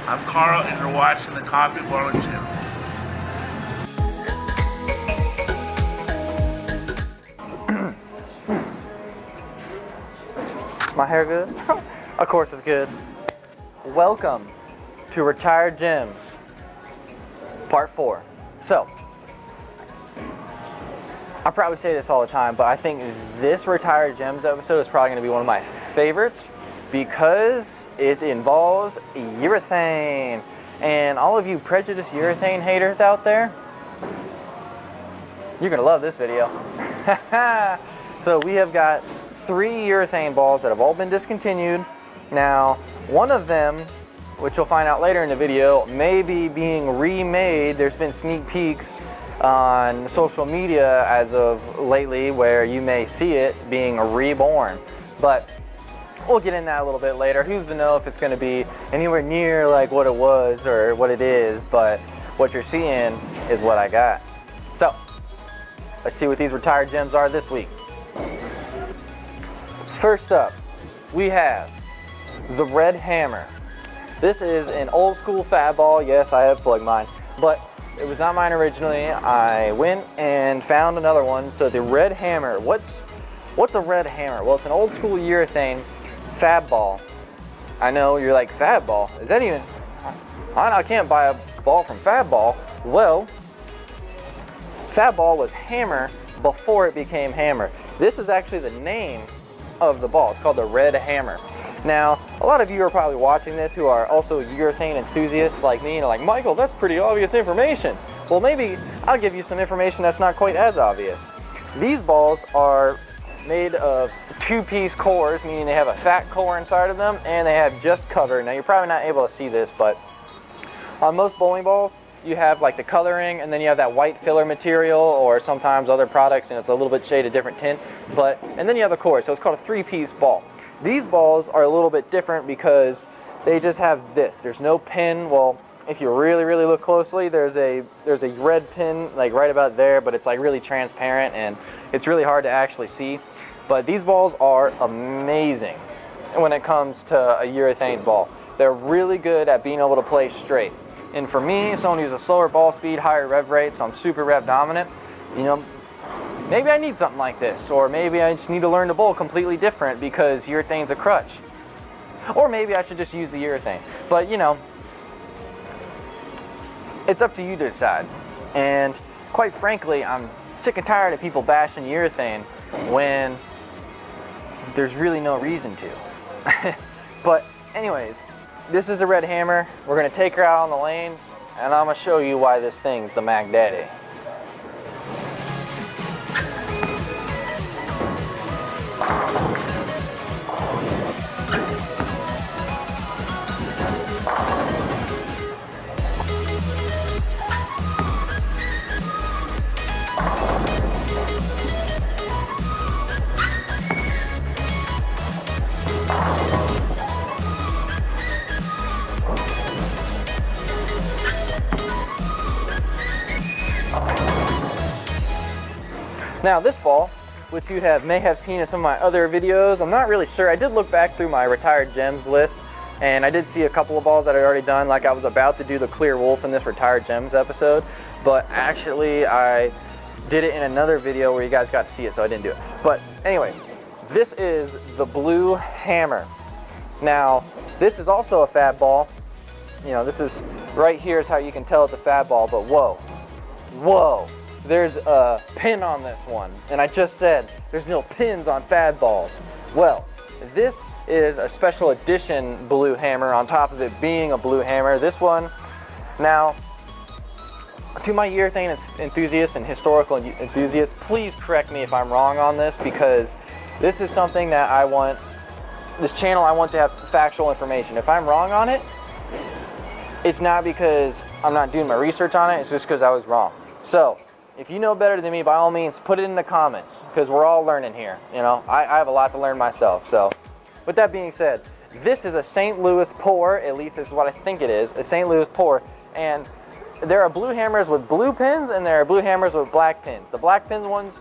I'm Carl, and you're watching the Coffee Blowing Channel. My hair good? Of course it's good. Welcome to Retired Gems, Part 4. So, I probably say this all the time, but I think this Retired Gems episode is probably going to be one of my favorites because it involves urethane. And all of you prejudiced urethane haters out there, you're going to love this video. So we have got 3 urethane balls that have all been discontinued. Now, one of them, which you'll find out later in the video, may be being remade. There's been sneak peeks on social media as of lately where you may see it being reborn. But we'll get into that a little bit later. Who's to know if it's going to be anywhere near like what it was or what it is, but what you're seeing is what I got. So, let's see what these Retired Gems are this week. First up, we have the Red Hammer. This is an old school fat ball. Yes, I have plugged mine, but it was not mine originally. I went and found another one. So the Red Hammer, what's a Red Hammer? Well, it's an old school urethane fab ball. I know you're like, fab ball? Is that even, I can't buy a ball from Fab Ball. Well, Fab Ball was Hammer before it became Hammer. This is actually the name of the ball. It's called the Red Hammer. Now, a lot of you are probably watching this who are also urethane enthusiasts like me and are like, Michael, that's pretty obvious information. Well, maybe I'll give you some information that's not quite as obvious. These balls are made of 2-piece cores, meaning they have a fat core inside of them and they have just cover. Now, you're probably not able to see this, but on most bowling balls, you have like the coloring and then you have that white filler material or sometimes other products and it's a little bit shaded different tint, and then you have the core, so it's called a 3-piece ball. These balls are a little bit different because they just have this. There's no pin. Well, if you really look closely, there's a red pin like right about there, but it's like really transparent and it's really hard to actually see. But these balls are amazing when it comes to a urethane ball. They're really good at being able to play straight. And for me, someone who's a slower ball speed, higher rev rate, so I'm super rev dominant, you know, maybe I need something like this, or maybe I just need to learn to bowl completely different because urethane's a crutch. Or maybe I should just use the urethane. But, you know, it's up to you to decide. And quite frankly, I'm sick and tired of people bashing urethane when there's really no reason to. But anyways, this is the Red Hammer. We're going to take her out on the lane, and I'm going to show you why this thing's the Mac Daddy. Now this ball, which you may have seen in some of my other videos, I'm not really sure. I did look back through my Retired Gems list and I did see a couple of balls that I'd already done, like I was about to do the Clear Wolf in this Retired Gems episode, but actually I did it in another video where you guys got to see it, so I didn't do it. But anyways, this is the Blue Hammer. Now, this is also a fab ball. You know, this is, right here is how you can tell it's a fab ball, but whoa. There's a pin on this one, and I just said there's no pins on fab balls. Well, this is a special edition Blue Hammer on top of it being a Blue Hammer. This one, now, to my urethane enthusiasts and historical enthusiasts, please correct me if I'm wrong on this, because this is something that I want, this channel, I want to have factual information. If I'm wrong on it, it's not because I'm not doing my research on it, it's just because I was wrong. So, if you know better than me, by all means, put it in the comments, because we're all learning here. You know, I have a lot to learn myself. So, with that being said, this is a St. Louis pour, at least this is what I think it is, a St. Louis pour, and there are Blue Hammers with blue pins, and there are Blue Hammers with black pins. The black pin ones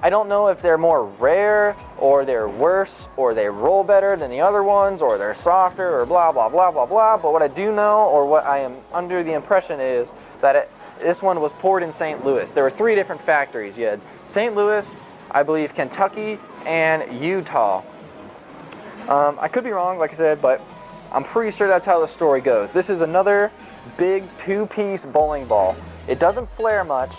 I don't know if they're more rare or they're worse or they roll better than the other ones or they're softer or blah, blah, blah, blah, blah. But what I do know, or what I am under the impression is that this one was poured in St. Louis. There were 3 different factories. You had St. Louis, I believe Kentucky, and Utah. I could be wrong, like I said, but I'm pretty sure that's how the story goes. This is another big 2-piece bowling ball. It doesn't flare much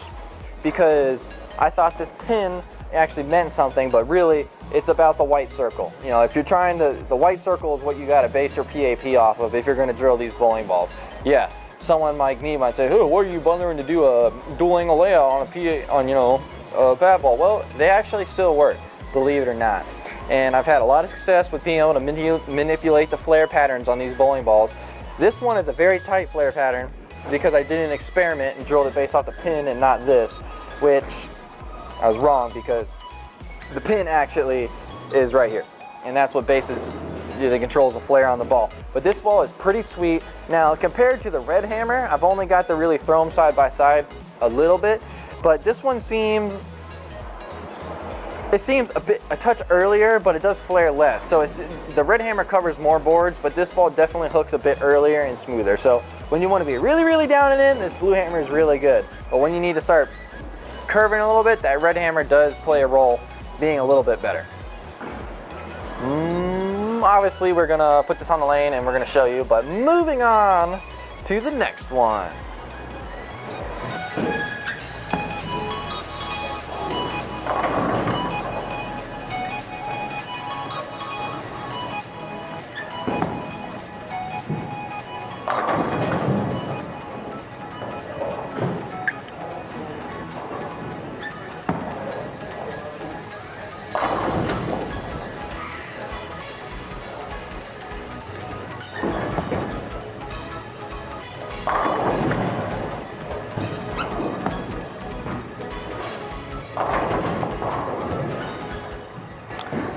because I thought this pin actually meant something, but really it's about the white circle. You know, if you're trying to, the white circle is what you got to base your PAP off of if you're going to drill these bowling balls. Yeah, someone like me might say, oh, what are you bothering to do a dueling a layout on a PA, on, you know, a bat ball? Well, they actually still work, believe it or not. And I've had a lot of success with being able to manipulate the flare patterns on these bowling balls. This one is a very tight flare pattern because I did an experiment and drilled it based off the pin and not this, which I was wrong because the pin actually is right here. And that's what bases the controls the flare on the ball. But this ball is pretty sweet. Now, compared to the Red Hammer, I've only got to really throw them side by side a little bit, but this one seems a touch earlier, but it does flare less. So the Red Hammer covers more boards, but this ball definitely hooks a bit earlier and smoother. So when you want to be really, really down and in, this Blue Hammer is really good. But when you need to start curving a little bit, that Red Hammer does play a role being a little bit better. Obviously, we're gonna put this on the lane and we're gonna show you, but moving on to the next one.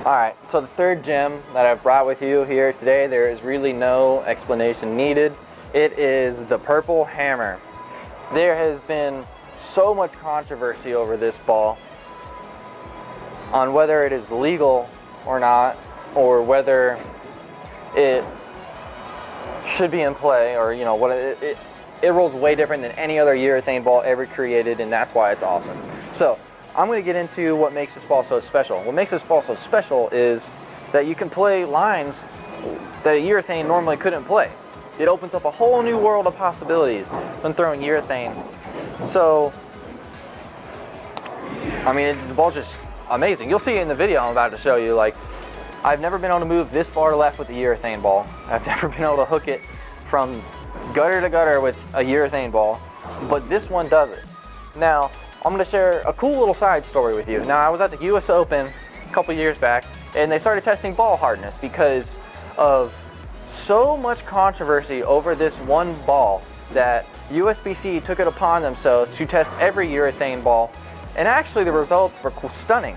Alright, so the third gem that I've brought with you here today, there is really no explanation needed. It is the Purple Hammer. There has been so much controversy over this ball on whether it is legal or not, or whether it should be in play, or you know what, it rolls way different than any other urethane ball ever created, and that's why it's awesome. So I'm going to get into what makes this ball so special. What makes this ball so special is that you can play lines that a urethane normally couldn't play. It opens up a whole new world of possibilities when throwing urethane. So, I mean, the ball's just amazing. You'll see it in the video I'm about to show you. Like, I've never been able to move this far left with a urethane ball. I've never been able to hook it from gutter to gutter with a urethane ball, but this one does it. Now, I'm going to share a cool little side story with you. Now, I was at the US Open a couple years back, and they started testing ball hardness because of so much controversy over this one ball that USBC took it upon themselves to test every urethane ball, and actually the results were stunning.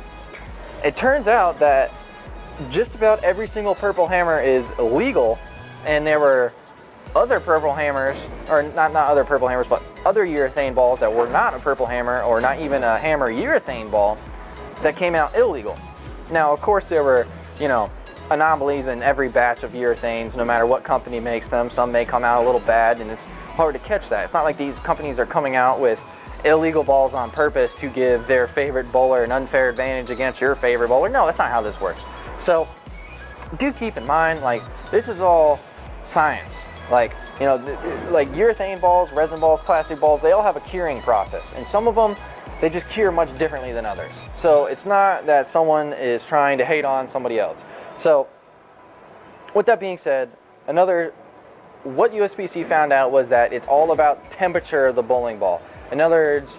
It turns out that just about every single Purple Hammer is illegal, and there were other Purple Hammers, or not other Purple Hammers, but other urethane balls that were not a Purple Hammer or not even a Hammer urethane ball that came out illegal. Now, of course, there were, you know, anomalies in every batch of urethanes, no matter what company makes them. Some may come out a little bad, and it's hard to catch that. It's not like these companies are coming out with illegal balls on purpose to give their favorite bowler an unfair advantage against your favorite bowler. No, that's not how this works. So do keep in mind, like, this is all science. Like, you know, like urethane balls, resin balls, plastic balls, they all have a curing process, and some of them, they just cure much differently than others. So it's not that someone is trying to hate on somebody else. So with that being said, what USBC found out was that it's all about temperature of the bowling ball. In other words,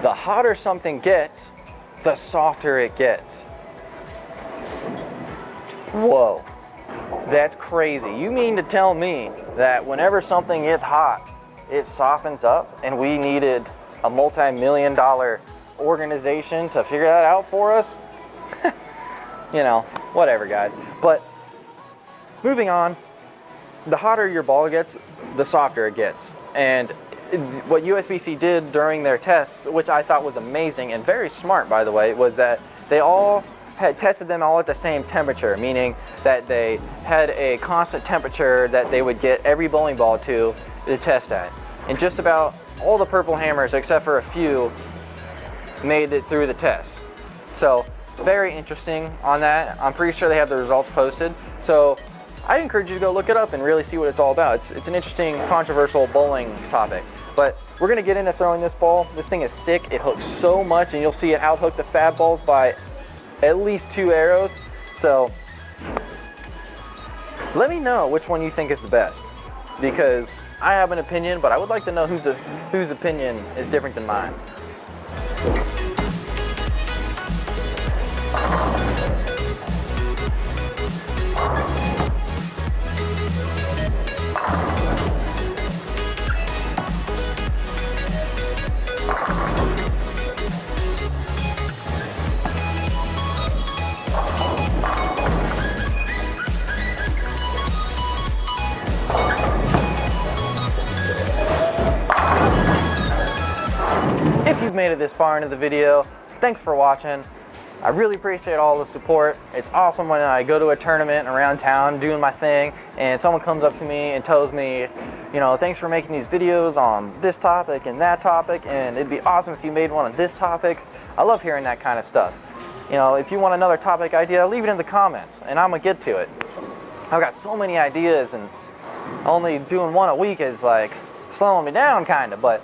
the hotter something gets, the softer it gets. Whoa. That's crazy. You mean to tell me that whenever something gets hot, it softens up, and we needed a multi-million-dollar organization to figure that out for us? You know, whatever, guys. But moving on, the hotter your ball gets, the softer it gets. And what USB-C did during their tests, which I thought was amazing and very smart, by the way, was that they all had tested them all at the same temperature, meaning that they had a constant temperature that they would get every bowling ball to test at. And just about all the purple hammers, except for a few, made it through the test. So very interesting on that. I'm pretty sure they have the results posted. So I encourage you to go look it up and really see what it's all about. It's an interesting, controversial bowling topic. But we're gonna get into throwing this ball. This thing is sick. It hooks so much, and you'll see it out hook the fab balls by at least 2 arrows. So let me know which one you think is the best, because I have an opinion, but I would like to know whose opinion is different than mine. If you've made it this far into the video, thanks for watching. I really appreciate all the support. It's awesome when I go to a tournament around town doing my thing and someone comes up to me and tells me, you know, thanks for making these videos on this topic and that topic, and it'd be awesome if you made one on this topic. I love hearing that kind of stuff. You know, if you want another topic idea, leave it in the comments and I'm gonna get to it. I've got so many ideas, and only doing one a week is like slowing me down kind of, but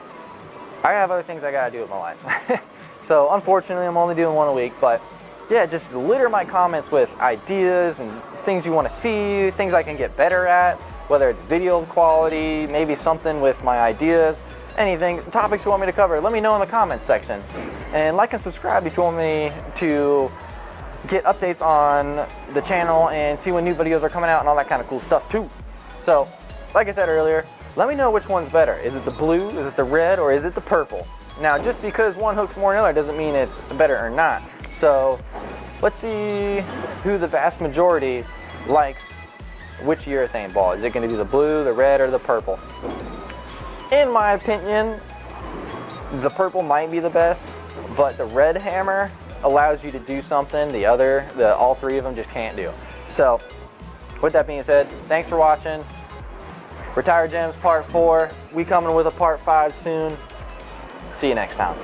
I have other things I gotta do with my life. So unfortunately, I'm only doing one a week, but yeah, just litter my comments with ideas and things you want to see, things I can get better at, whether it's video quality, maybe something with my ideas, anything, topics you want me to cover, let me know in the comments section. And like and subscribe if you want me to get updates on the channel and see when new videos are coming out and all that kind of cool stuff too. So, like I said earlier, let me know which one's better. Is it the blue, is it the red, or is it the purple? Now, just because one hooks more than the other doesn't mean it's better or not. So, let's see who the vast majority likes which urethane ball. Is it going to be the blue, the red, or the purple? In my opinion, the purple might be the best, but the red hammer allows you to do something all three of them just can't do. So, with that being said, thanks for watching. Retired Gems Part 4. We coming with a Part 5 soon. See you next time.